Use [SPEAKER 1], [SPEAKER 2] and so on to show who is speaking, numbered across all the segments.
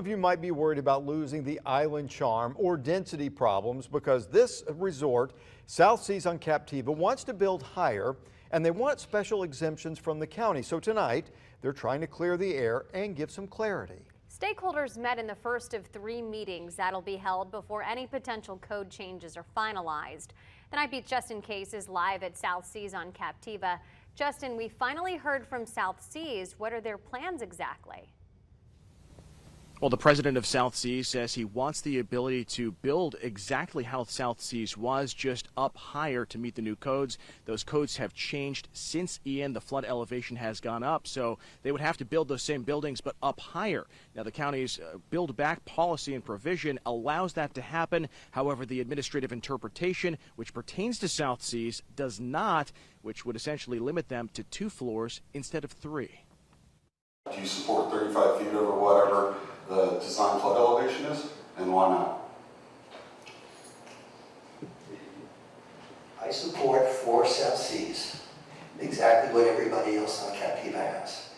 [SPEAKER 1] Of you might be worried about losing the island charm or density problems because this resort, South Seas on Captiva, wants to build higher and they want special exemptions from the county. So tonight, they're trying to clear the air and give some clarity.
[SPEAKER 2] Stakeholders met in the first of 3 meetings that'll be held before any potential code changes are finalized. The Night Beat's Justin Case is live at South Seas on Captiva. Justin, we finally heard from South Seas. What are their plans exactly?
[SPEAKER 3] Well, the president of South Seas says he wants the ability to build exactly how South Seas was, just up higher to meet the new codes. Those codes have changed since Ian. The flood elevation has gone up, so they would have to build those same buildings but up higher. Now, the county's build back policy and provision allows that to happen. However, the administrative interpretation, which pertains to South Seas, does not, which would essentially limit them to 2 floors instead of 3.
[SPEAKER 4] Do you support 35 feet over whatever the design flood elevation is, and why not?
[SPEAKER 5] I support for South Seas exactly what everybody else on Captiva has,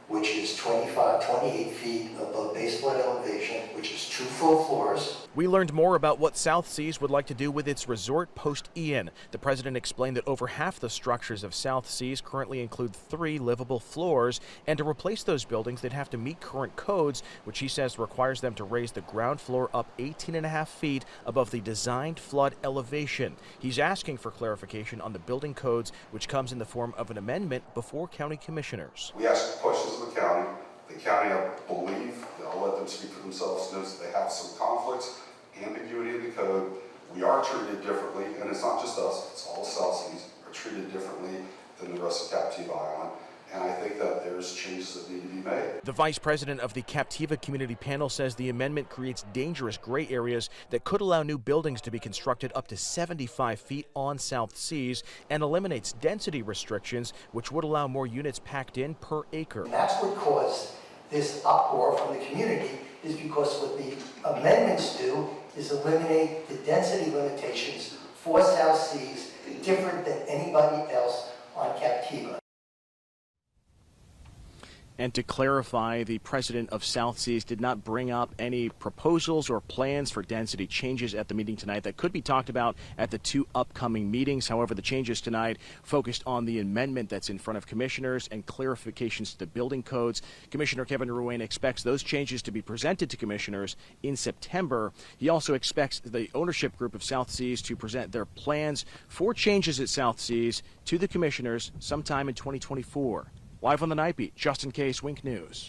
[SPEAKER 5] which is 28 feet above base flood elevation, which is 2 full floors.
[SPEAKER 3] We learned more about what South Seas would like to do with its resort post-Ian. The president explained that over half the structures of South Seas currently include 3 livable floors, and to replace those buildings, they'd have to meet current codes, which he says requires them to raise the ground floor up 18.5 feet above the designed flood elevation. He's asking for clarification on the building codes, which comes in the form of an amendment before county commissioners.
[SPEAKER 4] We ask questions of the county. The county, I believe, I'll let them speak for themselves, knows that they have some conflicts, ambiguity in the code. We are treated differently, and it's not just us, it's all South Seas are treated differently than the rest of Captiva Island. And I think that there's changes that need to be made.
[SPEAKER 3] The vice president of the Captiva Community Panel says the amendment creates dangerous gray areas that could allow new buildings to be constructed up to 75 feet on South Seas and eliminates density restrictions, which would allow more units packed in per acre.
[SPEAKER 5] And that's what caused this uproar from the community, is because what the amendments do is eliminate the density limitations for South Seas, different than anybody else on Captiva.
[SPEAKER 3] And to clarify, the president of South Seas did not bring up any proposals or plans for density changes at the meeting tonight that could be talked about at the 2 upcoming meetings. However, the changes tonight focused on the amendment that's in front of commissioners and clarifications to the building codes. Commissioner Kevin Ruane expects those changes to be presented to commissioners in September. He also expects the ownership group of South Seas to present their plans for changes at South Seas to the commissioners sometime in 2024. Live on the Night Beat, Justin Case, Wink News.